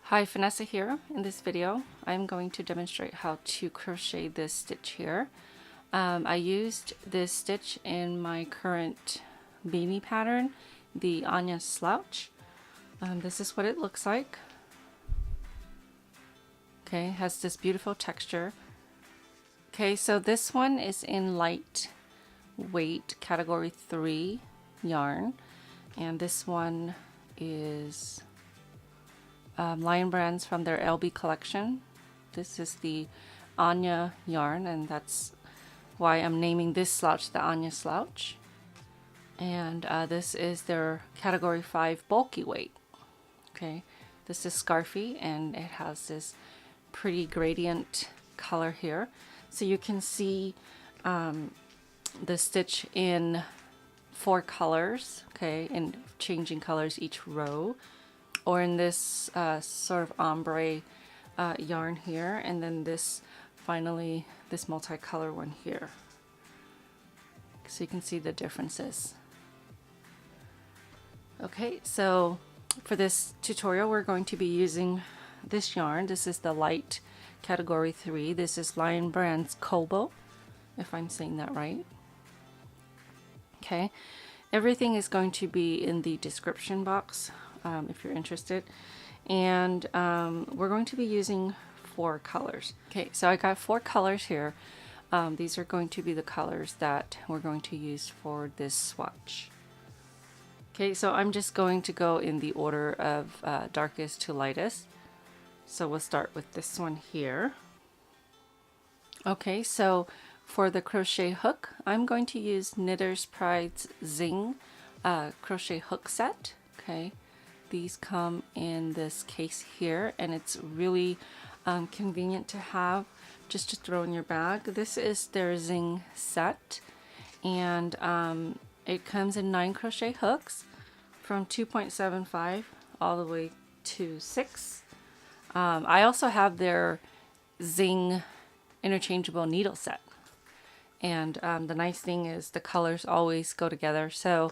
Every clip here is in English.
Hi, Vanessa here. In this video, I'm going to demonstrate how to crochet this stitch here. I used this stitch in my current beanie pattern, the Anya Slouch. This is what it looks like. Okay, it has this beautiful texture. Okay, so this one is in light weight category 3 yarn, and this one is Lion Brands from their LB collection. This is the Anya yarn, and that's why I'm naming this slouch the Anya Slouch. And this is their category 5 bulky weight. Okay, this is scarfy, and it has this pretty gradient color here. So you can see the stitch in 4 colors, okay, and changing colors each row, or in this sort of ombre yarn here, and then this finally this multicolor one here. So you can see the differences. Okay, so for this tutorial we're going to be using this yarn. This is the light category 3. This is Lion Brands Kobo, if I'm saying that right. Okay, everything is going to be in the description box if you're interested, and we're going to be using 4 colors. Okay, so I got 4 colors here. These are going to be the colors that we're going to use for this swatch. Okay, so I'm just going to go in the order of darkest to lightest. So we'll start with this one here. Okay, so for the crochet hook, I'm going to use Knitter's Pride's Zing crochet hook set. Okay, these come in this case here, and it's really convenient to have just to throw in your bag. This is their Zing set, and it comes in 9 crochet hooks from 2.75 all the way to 6. I also have their Zing interchangeable needle set, and the nice thing is the colors always go together. So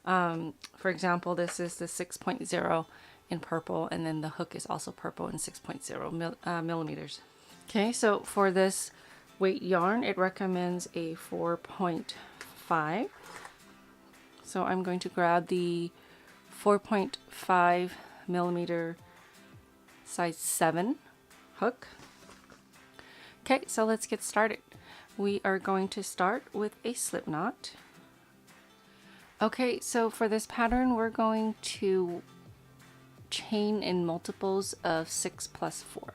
for example, this is the 6.0 in purple, and then the hook is also purple in 6.0 millimeters. Okay, so for this weight yarn, it recommends a 4.5. So I'm going to grab the 4.5 millimeter size 7 hook. Okay, so let's get started. We are going to start with a slip knot. Okay, so for this pattern, we're going to chain in multiples of 6 plus 4.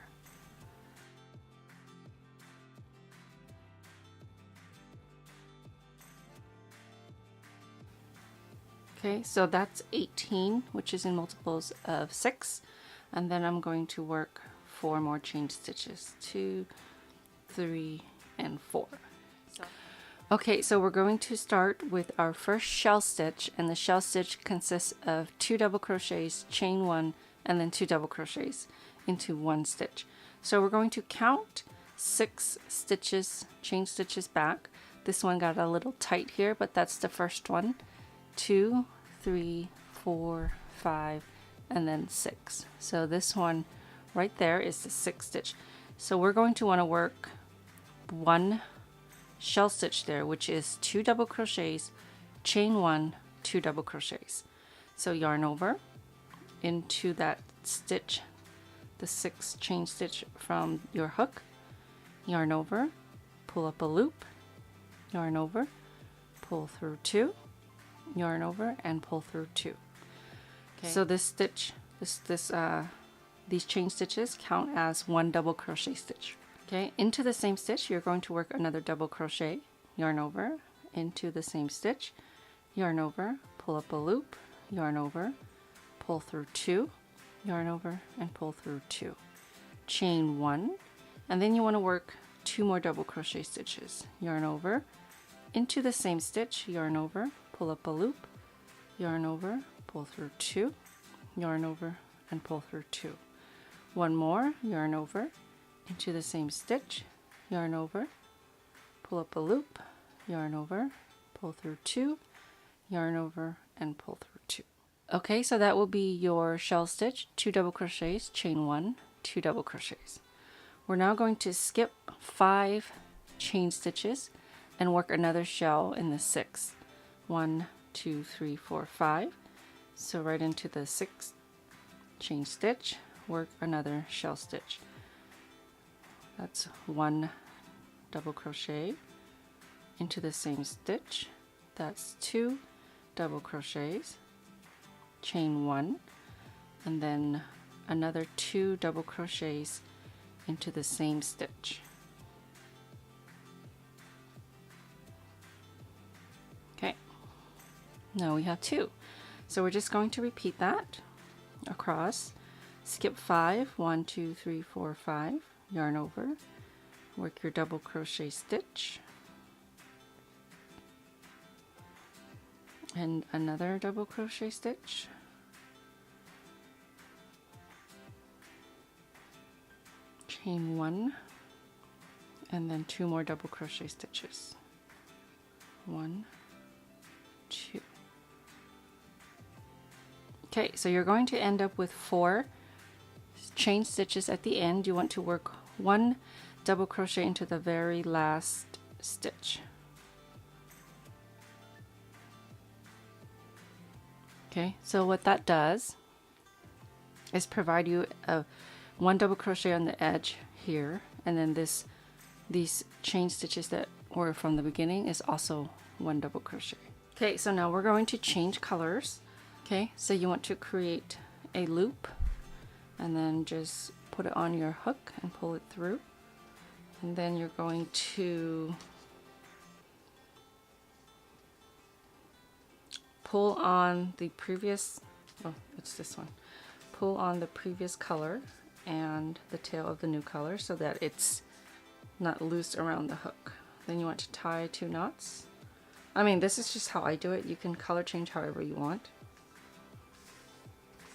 Okay, so that's 18, which is in multiples of 6. And then I'm going to work 4 more chain stitches, 2, 3, and 4. Okay, so we're going to start with our first shell stitch, and the shell stitch consists of 2 double crochets, chain 1, and then 2 double crochets into 1 stitch. So we're going to count 6 stitches, chain stitches back. This one got a little tight here, but that's the first one. 2, 3, 4, 5, and then 6. So this one right there is the 6th stitch. So we're going to want to work 1 shell stitch there, which is 2 double crochets, chain 1, 2 double crochets. So yarn over into that stitch, the 6th chain stitch from your hook, yarn over, pull up a loop, yarn over, pull through 2, yarn over, and pull through 2. Okay. So this stitch, these chain stitches count as 1 double crochet stitch. Okay, into the same stitch, you're going to work another double crochet, yarn over, into the same stitch, yarn over, pull up a loop, yarn over, pull through 2, yarn over, and pull through 2. Chain 1, and then you want to work 2 more double crochet stitches, yarn over, into the same stitch, yarn over, pull up a loop, yarn over, pull through 2, yarn over, and pull through 2. 1 more, yarn over, into the same stitch, yarn over, pull up a loop, yarn over, pull through 2, yarn over, and pull through 2. Okay, so that will be your shell stitch, 2 double crochets, chain 1, 2 double crochets. We're now going to skip 5 chain stitches and work another shell in the 6th. 1, 2, 3, 4, 5. So right into the 6th chain stitch, work another shell stitch. That's 1 double crochet into the same stitch. That's 2 double crochets, chain 1, and then another 2 double crochets into the same stitch. Okay, now we have 2. So we're just going to repeat that across. Skip 5, 1, 2, 3, 4, 5, yarn over, work your double crochet stitch, and another double crochet stitch, chain 1, and then 2 more double crochet stitches. 1, 2. Okay, so you're going to end up with 4 chain stitches at the end. You want to work 1 double crochet into the very last stitch. Okay, so what that does is provide you a 1 double crochet on the edge here, and then these chain stitches that were from the beginning is also 1 double crochet. Okay, so now we're going to change colors. Okay, so you want to create a loop and then just put it on your hook and pull it through, and then you're going to pull on the previous, oh, it's this one, pull on the previous color and the tail of the new color so that it's not loose around the hook. Then you want to tie 2 knots. I mean, this is just how I do it. You can color change however you want.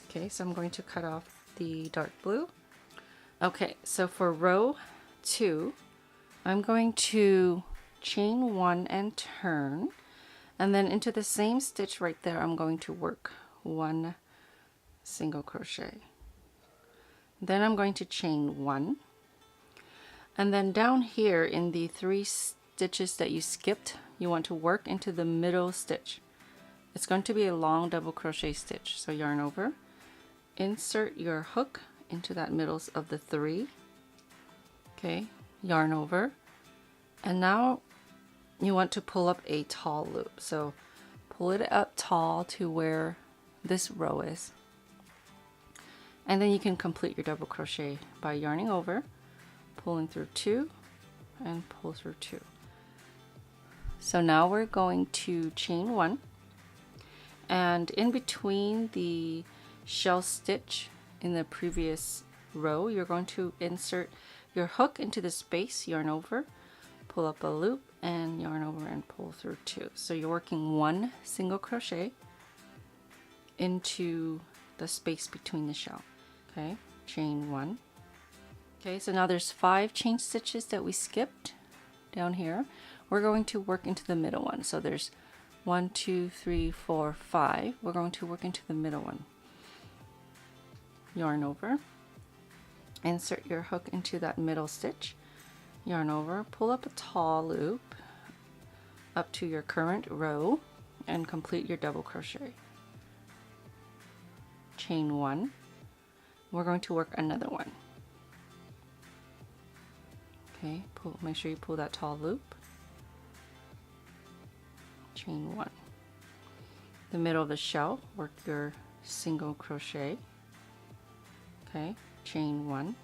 Okay, so I'm going to cut off the dark blue. Okay, so for row 2, I'm going to chain 1 and turn, and then into the same stitch right there, I'm going to work 1 single crochet. Then I'm going to chain 1, and then down here in the 3 stitches that you skipped, you want to work into the middle stitch. It's going to be a long double crochet stitch. So yarn over, insert your hook into that middle of the 3. Okay, yarn over, and now you want to pull up a tall loop. So pull it up tall to where this row is, and then you can complete your double crochet by yarning over, pulling through 2, and pull through 2. So now we're going to chain 1, and in between the shell stitch in the previous row, you're going to insert your hook into the space, yarn over, pull up a loop, and yarn over and pull through 2. So you're working 1 single crochet into the space between the shell. Okay, chain 1. Okay, so now there's 5 chain stitches that we skipped down here. We're going to work into the middle one. So there's 1, 2, 3, 4, 5. We're going to work into the middle one. Yarn over, insert your hook into that middle stitch, yarn over, pull up a tall loop up to your current row, and complete your double crochet. Chain 1. We're going to work another one. Okay, make sure you pull that tall loop. Chain 1. The middle of the shell, work your single crochet. Okay, chain 1,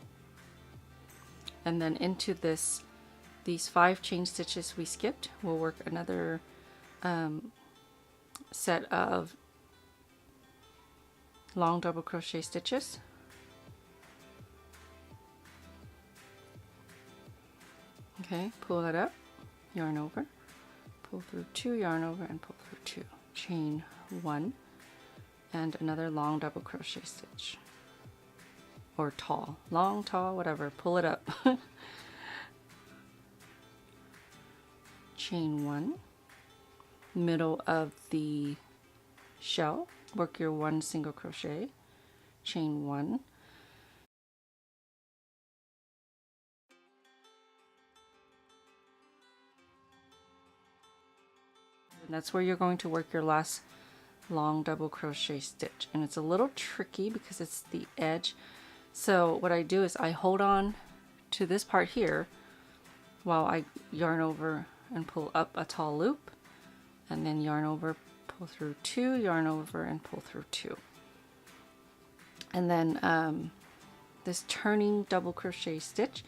and then into these 5 chain stitches we skipped, we'll work another set of long double crochet stitches. Okay, pull that up, yarn over, pull through 2, yarn over, and pull through 2, chain 1, and another long double crochet stitch. Or tall, long, tall, whatever, pull it up. Chain 1, middle of the shell, work your 1 single crochet, chain 1, and that's where you're going to work your last long double crochet stitch. And it's a little tricky because it's the edge. So what I do is I hold on to this part here while I yarn over and pull up a tall loop, and then yarn over, pull through 2, yarn over and pull through 2. And then this turning double crochet stitch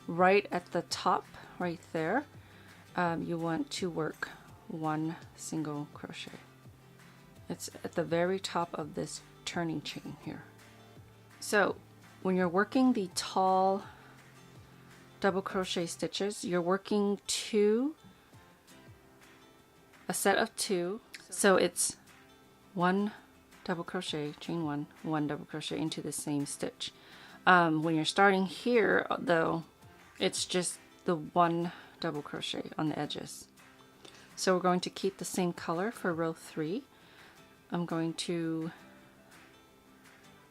right at the top right there, you want to work 1 single crochet. It's at the very top of this turning chain here. So when you're working the tall double crochet stitches, you're working a set of 2. So it's 1 double crochet, chain 1, 1 double crochet into the same stitch. When you're starting here though, it's just the 1 double crochet on the edges. So we're going to keep the same color for row 3. I'm going to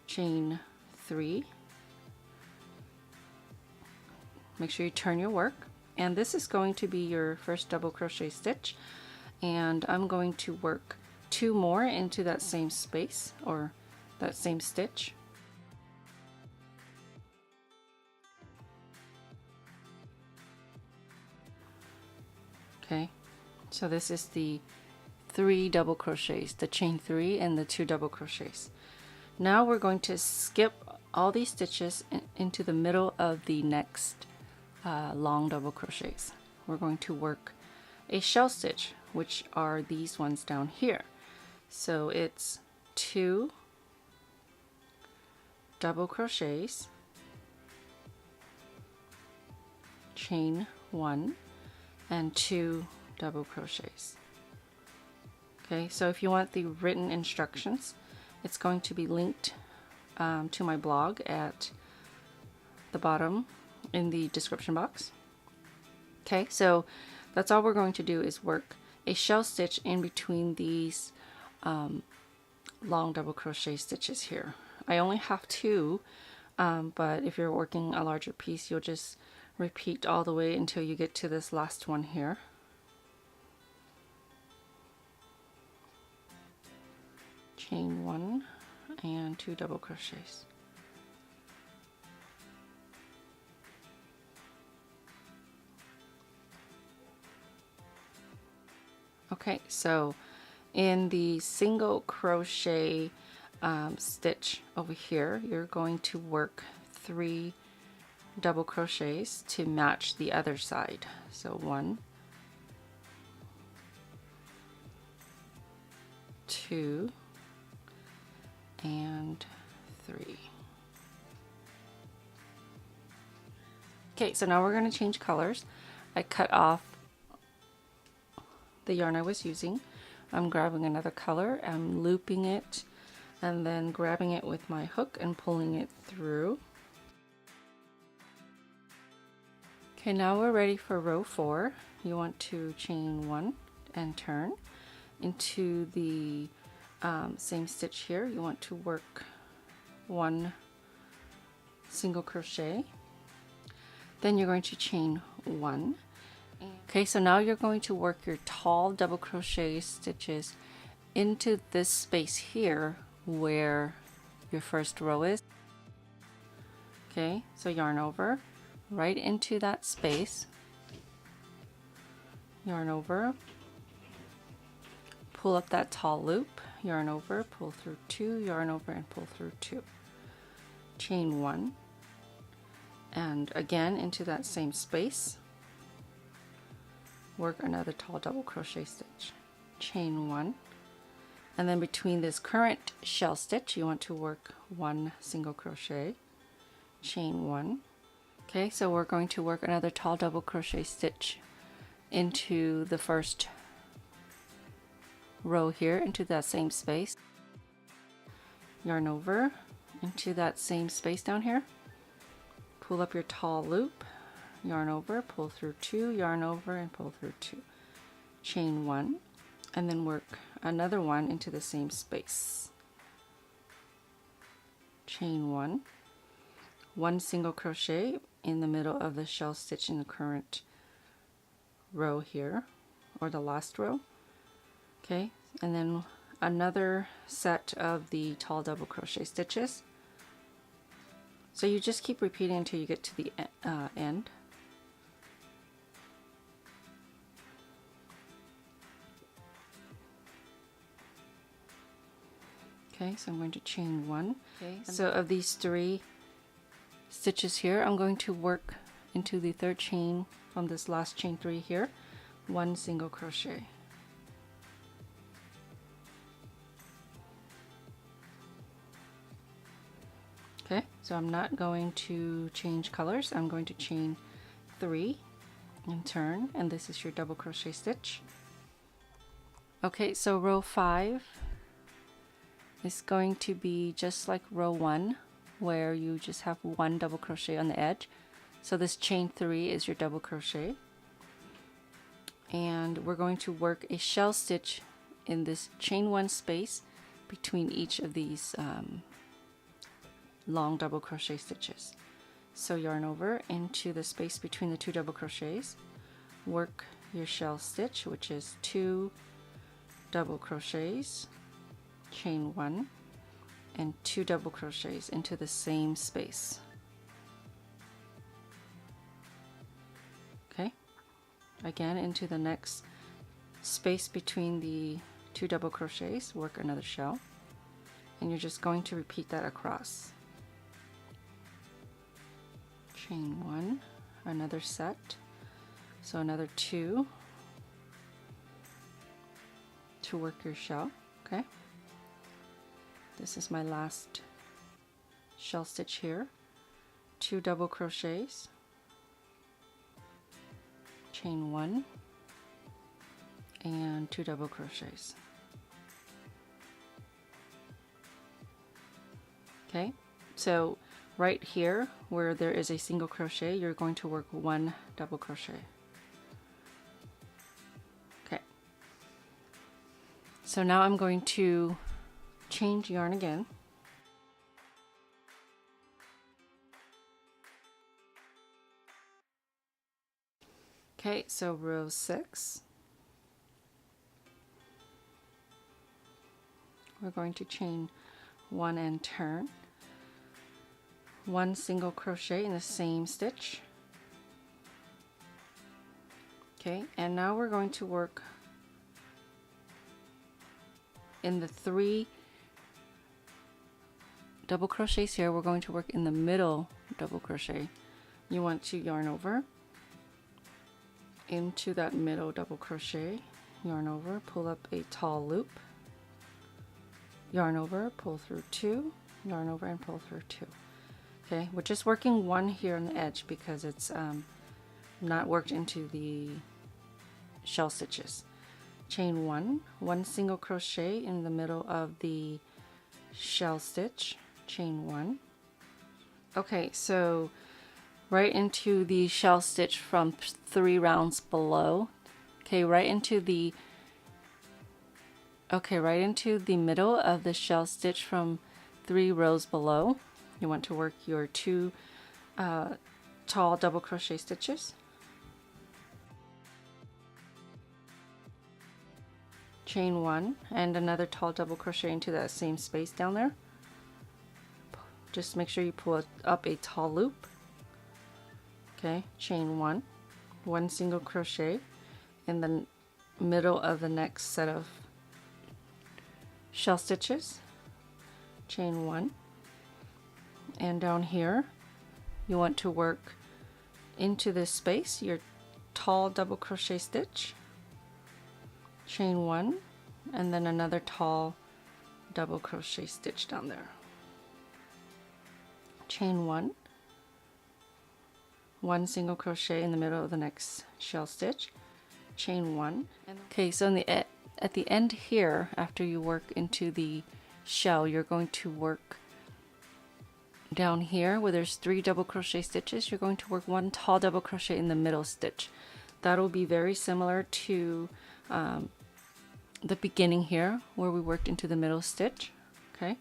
chain 3. Make sure you turn your work, and this is going to be your first double crochet stitch, and I'm going to work 2 more into that same space or that same stitch. Okay, so this is the 3 double crochets, the chain 3 and the 2 double crochets. Now we're going to skip all these stitches into the middle of the next long double crochets. We're going to work a shell stitch, which are these ones down here. So it's 2 double crochets, chain 1, and 2 double crochets. Okay, so if you want the written instructions, it's going to be linked to my blog at the bottom in the description box. Okay, so that's all we're going to do is work a shell stitch in between these long double crochet stitches here. I only have 2, but if you're working a larger piece, you'll just repeat all the way until you get to this last one here. Chain 1 and 2 double crochets. Okay, so in the single crochet stitch over here, you're going to work 3 double crochets to match the other side. So 1, 2, and 3. Okay, so now we're going to change colors. I cut off the yarn I was using. I'm grabbing another color, I'm looping it, and then grabbing it with my hook and pulling it through. Okay, now we're ready for row 4. You want to chain 1 and turn into the same stitch here. You want to work 1 single crochet, then you're going to chain 1. Okay, so now you're going to work your tall double crochet stitches into this space here where your first row is. Okay, so yarn over right into that space, yarn over, pull up that tall loop, yarn over, pull through 2, yarn over and pull through 2, chain 1, and again into that same space, work another tall double crochet stitch, chain 1, and then between this current shell stitch you want to work 1 single crochet, chain 1. Okay, so we're going to work another tall double crochet stitch into the first row here, into that same space, yarn over into that same space down here, pull up your tall loop, yarn over, pull through 2, yarn over and pull through 2, chain 1, and then work another one into the same space. chain one single crochet in the middle of the shell stitch in the current row here, or the last row. Okay, and then another set of the tall double crochet stitches. So you just keep repeating until you get to the end. Okay, so I'm going to chain one. Okay, so of these 3 stitches here, I'm going to work into the 3rd chain from this last chain 3 here, 1 single crochet. Okay, so I'm not going to change colors. I'm going to chain 3 and turn, and this is your double crochet stitch. Okay, so row 5 is going to be just like row 1, where you just have 1 double crochet on the edge. So this chain 3 is your double crochet, and we're going to work a shell stitch in this chain 1 space between each of these long double crochet stitches. So yarn over into the space between the 2 double crochets, work your shell stitch, which is 2 double crochets, chain 1, and 2 double crochets into the same space. Okay, again into the next space between the 2 double crochets, work another shell, and you're just going to repeat that across. Chain 1, another set, so another 2 to work your shell. Okay, this is my last shell stitch here, 2 double crochets, chain 1, and 2 double crochets. Okay, so right here where there is a single crochet, you're going to work 1 double crochet. Okay, so now I'm going to change yarn again. Okay, so row 6, we're going to chain 1 and turn, 1 single crochet in the same stitch. Okay, and now we're going to work in the 3 double crochets here. We're going to work in the middle double crochet. You want to yarn over into that middle double crochet, yarn over, pull up a tall loop, yarn over, pull through 2, yarn over, and pull through 2. Okay, we're just working 1 here on the edge because it's not worked into the shell stitches. Chain 1, 1 single crochet in the middle of the shell stitch, chain 1. Okay, so right into the shell stitch from 3 rounds below. Okay, right into the middle of the shell stitch from 3 rows below. You want to work your 2 tall double crochet stitches. Chain 1 and another tall double crochet into that same space down there. Just make sure you pull up a tall loop. Okay, chain 1, 1 single crochet in the middle of the next set of shell stitches, chain 1, and down here you want to work into this space your tall double crochet stitch, chain 1, and then another tall double crochet stitch down there, chain 1, 1 single crochet in the middle of the next shell stitch, chain 1. Okay, so in at the end here, after you work into the shell, you're going to work down here where there's 3 double crochet stitches. You're going to work 1 tall double crochet in the middle stitch. That'll be very similar to the beginning here where we worked into the middle stitch. Okay,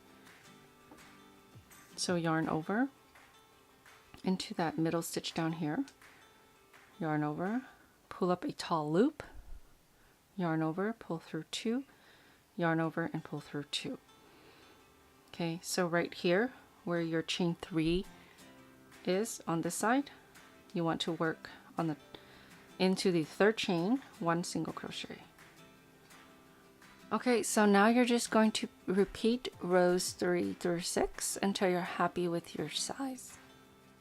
So yarn over into that middle stitch down here, yarn over, pull up a tall loop, yarn over, pull through 2, yarn over and pull through 2. Okay, so right here where your chain 3 is on this side, you want to work on the into the third chain, 1 single crochet. Okay, so now you're just going to repeat rows 3 through 6 until you're happy with your size.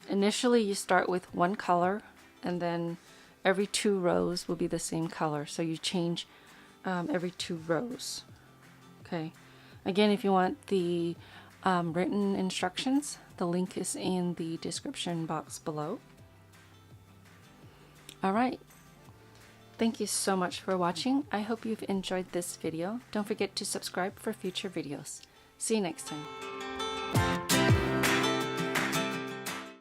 Initially you start with one color, and then every 2 rows will be the same color, so you change every 2 rows. Okay, again, if you want the written instructions, the link is in the description box below. Alright, thank you so much for watching. I hope you've enjoyed this video. Don't forget to subscribe for future videos. See you next time.